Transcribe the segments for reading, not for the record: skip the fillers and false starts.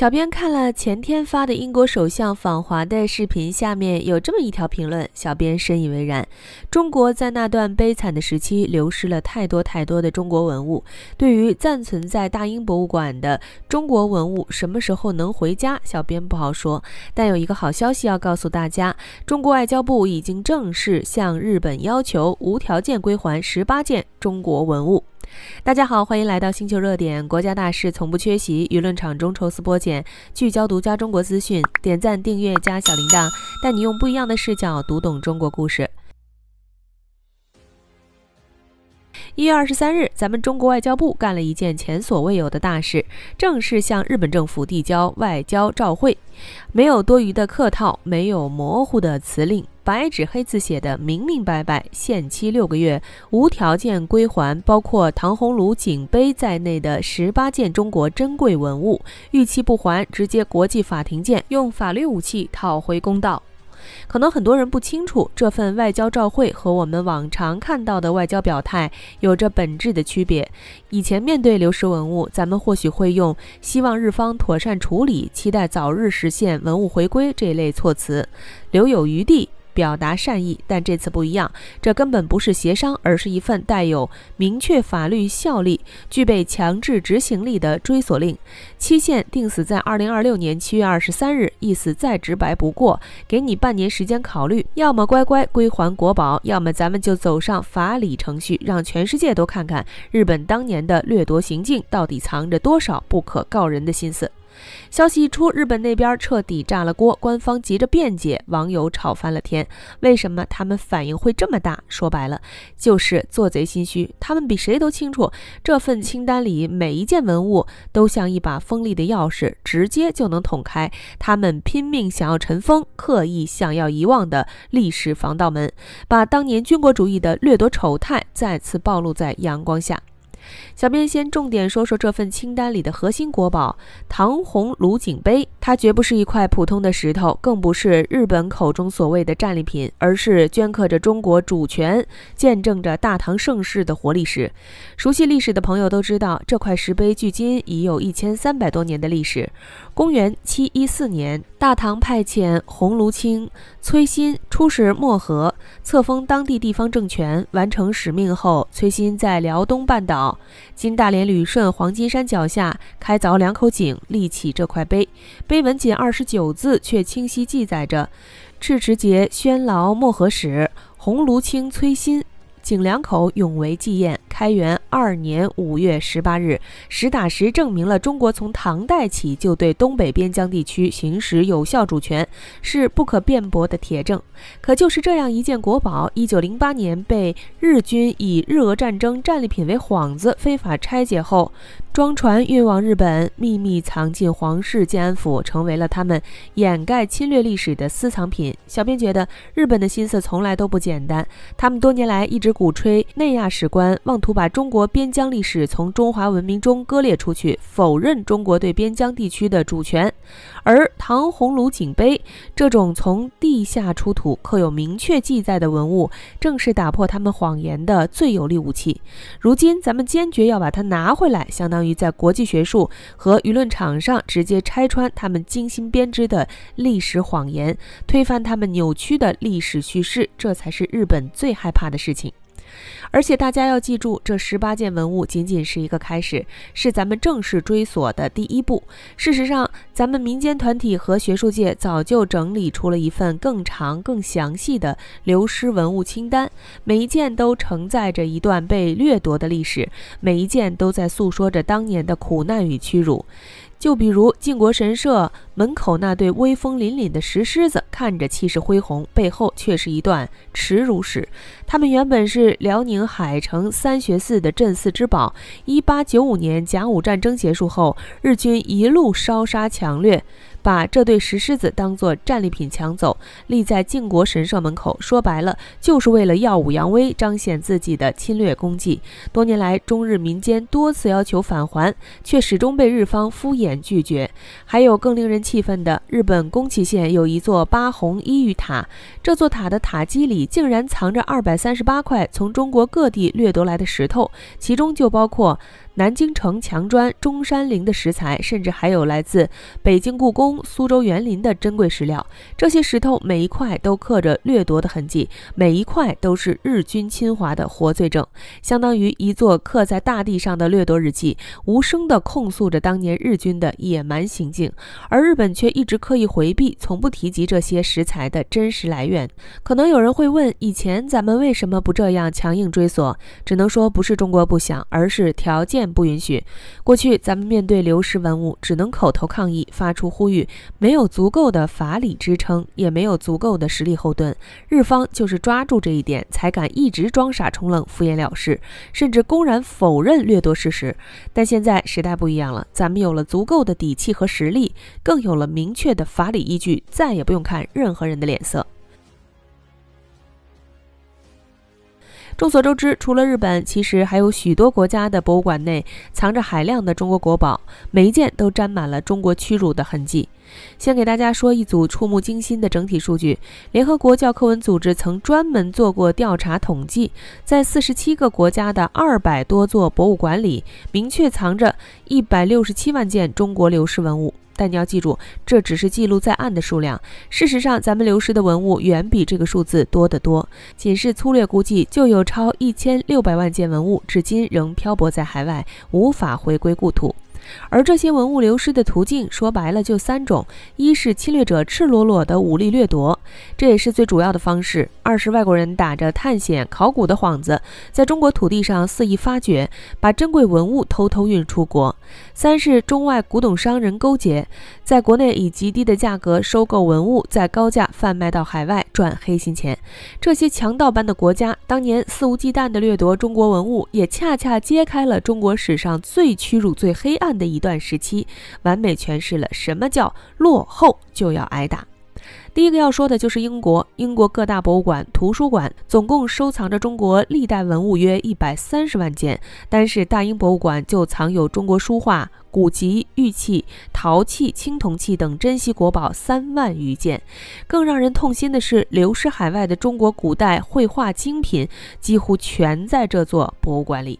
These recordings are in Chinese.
小編看了前天發的英國首相訪華的視頻，下面有這麼一條評論，小編深以為然。中國在那段悲慘的時期流失了太多的中國文物，對於暫存在大英博物館的中國文物什麼時候能回家，小編不好說。但有一個好消息要告訴大家，中國外交部已經正式向日本要求無條件歸還18件中國文物。大家好，歡迎來到星球熱點，國家大事從不缺席，輿論場中抽絲剝繭，聚焦獨家中國資訊，點讚訂閱加小鈴鐺，帶你用不一樣的視角讀懂中國故事。1月23日，咱們中國外交部幹了一件前所未有的大事，正式向日本政府遞交外交照會，沒有多餘的客套，沒有模糊的辭令，白紙黑字寫的明明白白，限期6個月，無條件歸還包括唐紅爐景碑在內的18件中國珍貴文物，逾期不還，直接國際法庭見，用法律武器討回公道。可能很多人不清楚，這份外交照會和我們往常看到的外交表態有着本質的區別。以前面對流失文物，咱們或許會用希望日方妥善處理，期待早日實現文物回歸這類措辭，留有餘地表達善意，但這次不一樣，這根本不是協商，而是一份帶有明確法律效力、具備強制執行力的追索令，期限定死在2026年7月23日，意思再直白不過，給你半年時間考慮，要麼乖乖歸還國寶，要麼咱們就走上法理程序，讓全世界都看看日本當年的掠夺行徑到底藏着多少不可告人的心思。消息一出，日本那邊徹底炸了鍋，官方急着辯解，網友吵翻了天。為什麼他們反應會這麼大？說白了，就是做賊心虛。他們比誰都清楚，這份清單裡每一件文物都像一把鋒利的鑰匙，直接就能捅開他們拼命想要尘封、刻意想要遺忘的歷史防盜門，把當年軍國主義的掠奪醜態再次暴露在陽光下。小編先重點說說這份清單裡的核心國寶唐紅爐景碑，它絕不是一塊普通的石頭，更不是日本口中所謂的戰利品，而是鐫刻着中國主權、見證着大唐盛世的活歷史。熟悉歷史的朋友都知道，這塊石碑距今已有1300多年的歷史。公元714年，大唐派遣鴻胪卿崔昕出使漠河，冊封當地地方政權，完成使命後，崔昕在遼東半島今大連旅順黃金山腳下開鑿2口井，立起這塊碑。碑文僅29字，卻清晰記載着赤池節宣勞漠河使鴻胪卿崔昕井2口永為紀唁。開元2年5月18日，實打實證明了中國從唐代起就對東北邊疆地區行使有效主權，是不可辯駁的鐵證。可就是這樣一件國寶，1908年被日軍以日俄戰爭戰利品為幌子非法拆解後，裝船運往日本，秘密藏進皇室建安府，成為了他們掩蓋侵略歷史的私藏品。小編覺得日本的心思從來都不簡單，他們多年來一直鼓吹內亞史觀，妄圖把中國邊疆歷史從中華文明中割裂出去，否認中國對邊疆地區的主權。而唐紅爐景碑這種從地下出土、刻有明確記載的文物，正是打破他們謊言的最有力武器。如今咱們堅決要把它拿回來，相當於在國際學術和輿論場上直接拆穿他們精心編織的歷史謊言，推翻他們扭曲的歷史敘事，這才是日本最害怕的事情。而且大家要記住，這18件文物僅僅是一個開始，是咱們正式追索的第一步。事實上，咱們民間團體和學術界早就整理出了一份更長、更詳細的流失文物清單，每一件都承載着一段被掠奪的歷史，每一件都在訴說着當年的苦難與屈辱。就比如靖國神社門口那對威風凜凜的石獅子，看着氣勢恢宏，背後卻是一段恥辱史。他們原本是遼寧海城三學寺的鎮寺之寶，1895年甲午戰爭結束後，日軍一路燒殺搶掠，把這對石獅子當作戰利品搶走，立在靖國神社門口。說白了，就是為了耀武揚威，彰顯自己的侵略功績。多年來，中日民間多次要求返還，卻始終被日方敷衍拒絕。還有更令人氣憤的，日本宮崎縣有一座八紘伊予塔，這座塔的塔基裡竟然藏着238塊從中國各地掠奪來的石頭，其中就包括南京城牆磚、中山陵的石材，甚至还有来自北京故宮、蘇州園林的珍貴石料。這些石頭每一塊都刻着掠奪的痕跡，每一塊都是日軍侵華的活罪證，相當於一座刻在大地上的掠奪日記，無聲地控訴着當年日軍的野蠻行徑，而日本卻一直刻意回避，從不提及這些石材的真實來源。可能有人會問，以前咱們為什麼不這樣強硬追索？只能說不是中國不想，而是條件不允許。過去咱們面對流失文物，只能口頭抗議，發出呼籲，沒有足夠的法理支撐，也沒有足夠的實力後盾。日方就是抓住這一點，才敢一直裝傻充愣，敷衍了事，甚至公然否認掠奪事實。但現在時代不一樣了，咱們有了足夠的底氣和實力，更有了明確的法理依據，再也不用看任何人的臉色。众所周知，除了日本，其實還有許多國家的博物館內藏着海量的中國國寶，每一件都沾滿了中國屈辱的痕跡。先給大家說一組觸目驚心的整體數據。聯合國教科文組織曾專門做過調查統計，在47個國家的200多座博物館裡，明確藏着167萬件中國流失文物。但你要記住，這只是記錄在案的数量。事實上，咱們流失的文物遠比這個數字多得多。僅是粗略估計，就有超1600萬件文物至今仍漂泊在海外，無法回歸故土。而這些文物流失的途徑，說白了就3種：一是侵略者赤裸裸的武力掠夺，這也是最主要的方式；二是外國人打着探險考古的幌子，在中國土地上肆意發掘，把珍貴文物偷偷運出國；三是中外古董商人勾結，在國內以極低的價格收購文物，再高價販賣到海外賺黑心錢。這些強盜般的國家當年肆無忌憚地掠奪中國文物，也恰恰揭開了中國史上最屈辱、最黑暗的一段時期，完美诠釋了什麼叫落後就要挨打。第一個要說的就是英國。英國各大博物館、圖書館總共收藏着中國歷代文物約130萬件，單是大英博物館就藏有中國書畫、古籍、玉器、陶器、青銅器等珍稀國寶3萬餘件。更讓人痛心的是，流失海外的中國古代繪畫精品幾乎全在這座博物館裡。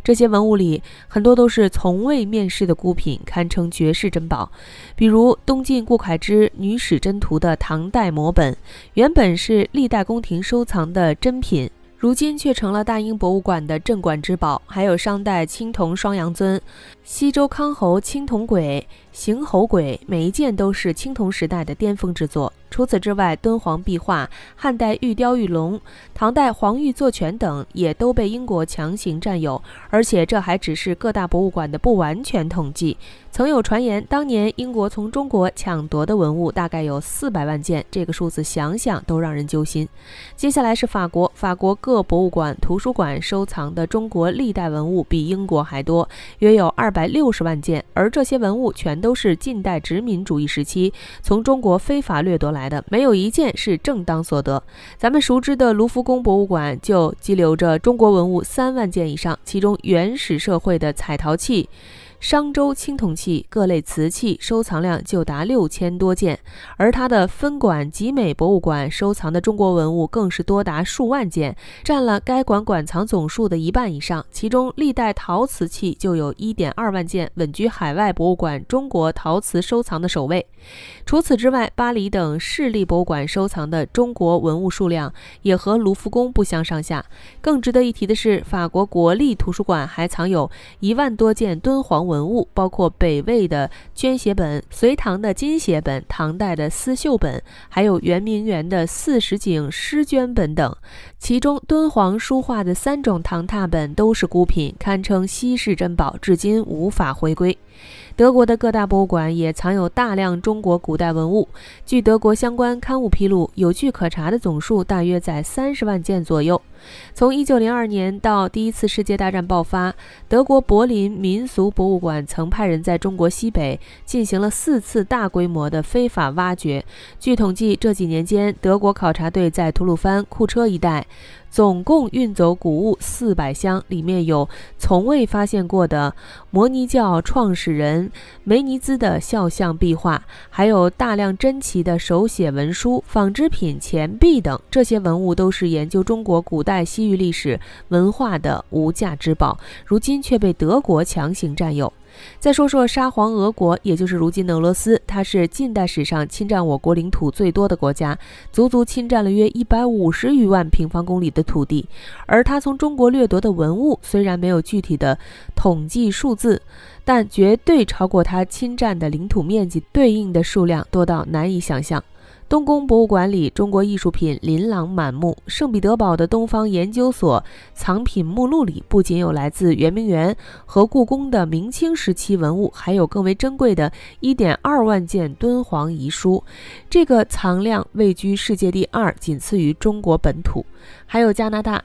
這些文物裡很多都是從未面世的孤品，堪稱絕世珍寶。比如東晉顧恺之《女史箴圖》的唐代摹本，原本是歷代宮廷收藏的珍品，如今卻成了大英博物館的镇馆之寶。還有商代青銅雙阳尊、西周康侯青銅簋、邢侯簋，每一件都是青銅时代的巅峰之作。除此之外，敦煌壁畫、漢代玉雕玉龍、唐代黄玉座泉等也都被英國強行占有，而且这還只是各大博物馆的不完全統計。曾有傳言，當年英國從中國搶奪的文物大概有400萬件，這個數字想想都讓人揪心。接下來是法國，法國各博物館、圖書館收藏的中國歷代文物比英國還多，約有260萬件，而這些文物全都是近代殖民主義時期從中國非法掠奪來的，沒有一件是正當所得。咱們熟知的盧浮宮博物館就積留着中國文物3萬件以上，其中原始社會的彩陶器、商周青銅器、各類瓷器收藏量就達6000多件，而它的分館集美博物館收藏的中國文物更是多達數萬件，占了該館館藏總數的1半以上。其中歷代陶瓷器就有1.2萬件，穩居海外博物館中國陶瓷收藏的首位。除此之外，巴黎等市立博物馆收藏的中國文物數量也和盧浮宮不相上下。更值得一提的是，法國國立圖書館還藏有1萬多件敦煌文物，包括北魏的绢寫本、隋唐的金写本、唐代的絲绣本，還有圆明園的40景詩绢本等。其中敦煌書畫的3種唐拓本都是孤品，堪稱稀世珍寶，至今無法回歸。德國的各大博物館也藏有大量中國古代文物，據德國相關刊物披露，有据可查的總數大約在30萬件左右。從1902年到第一次世界大戰爆發，德國柏林民俗博物館曾派人在中國西北進行了4次大規模的非法挖掘。據統計，這幾年間，德國考察隊在吐魯番、庫車一帶總共運走古物400箱，裡面有從未發現過的摩尼教創始人人梅尼茲的肖像壁畫，還有大量珍奇的手寫文書、纺織品、錢幣等，這些文物都是研究中國古代西域歷史文化的无價之寶，如今卻被德國強行佔有。再說說沙皇俄國，也就是如今的俄羅斯，它是近代史上侵佔我國領土最多的國家，足足侵佔了約150餘萬平方公里的土地。而它從中國掠奪的文物雖然沒有具體的統計數字，但絕對超過它侵佔的領土面積對應的數量多到難以想象。東宮博物館裡，中國藝術品琳琅滿目。聖彼得堡的東方研究所藏品目錄裡，不僅有來自圓明園和故宮的明清時期文物，還有更為珍貴的1.2萬件敦煌遺書。這個藏量位居世界第2，僅次於中國本土。還有加拿大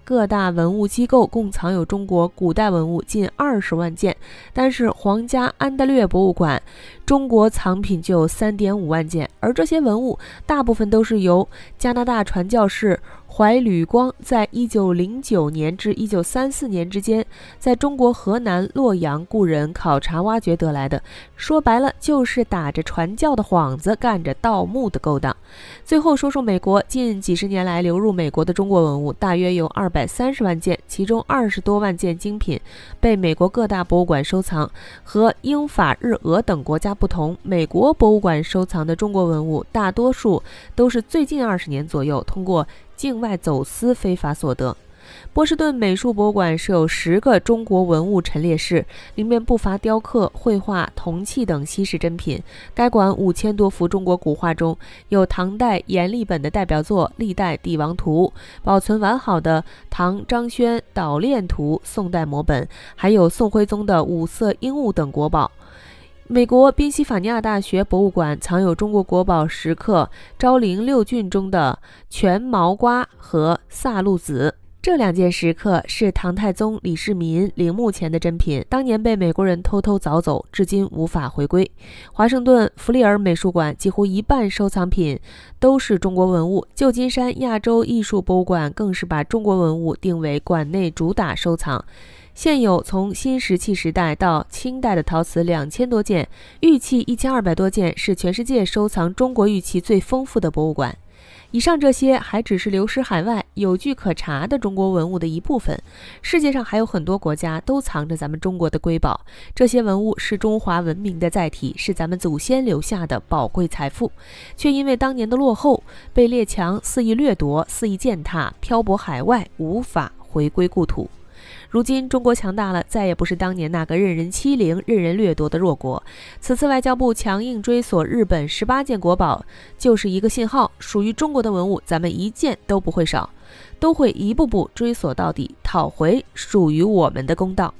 各大文物機構共藏有中國古代文物近20萬件，但是皇家安大略博物館中國藏品就有3.5萬件，而這些文物大部分都是由加拿大傳教士懷呂光在1909年至1934年之間，在中國河南洛陽故人考察挖掘得來的。說白了，就是打着傳教的幌子，幹着盜墓的勾當。最後說說美國，近幾十年來流入美國的中國文物大約有230万件，其中20多萬件精品被美國各大博物馆收藏。和英法日俄等国家不同，美国博物馆收藏的中国文物大多数都是最近20年左右通过境外走私非法所得。波士頓美術博物館設有10個中國文物陳列室，裡面不乏雕刻、繪畫、銅器等稀世珍品。該館5000多幅中國古畫中，有唐代阎立本的代表作《歷代帝王圖》，保存完好的唐張軒搗練圖宋代摹本，還有宋徽宗的五色鸚鵡等國寶。美國賓夕法尼亞大學博物館藏有中国國寶石刻昭陵6郡中的全毛瓜和薩路子。這2件石刻是唐太宗李世民陵墓前的珍品，當年被美國人偷偷凿走，至今無法回歸。華盛頓弗利爾美術館幾乎一半收藏品都是中國文物，舊金山亞洲藝術博物館更是把中國文物定為館內主打收藏。現有從新石器時代到清代的陶瓷2000多件，玉器1200多件，是全世界收藏中國玉器最豐富的博物馆。以上這些還只是流失海外有據可查的中國文物的一部分，世界上還有很多國家都藏着咱們中國的瑰寶，這些文物是中華文明的載體，是咱們祖先留下的寶貴財富，卻因為當年的落後，被列強肆意掠奪、肆意踐踏，漂泊海外，無法回歸故土。如今中國強大了，再也不是當年那個任人欺凌、任人掠奪的弱國。此次外交部強硬追索日本18件國寶，就是一個信號，屬於中國的文物咱們一件都不會少，都會一步步追索到底，討回屬於我們的公道。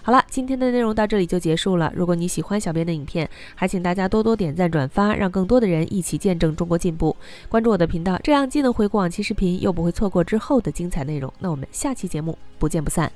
好了，今天的內容到這裡就結束了。如果你喜歡小編的影片，還請大家多多點讚轉發，讓更多的人一起見證中國進步。關注我的頻道，這樣既能回顧往期視頻，又不會錯過之後的精彩內容。那我們下期節目不見不散。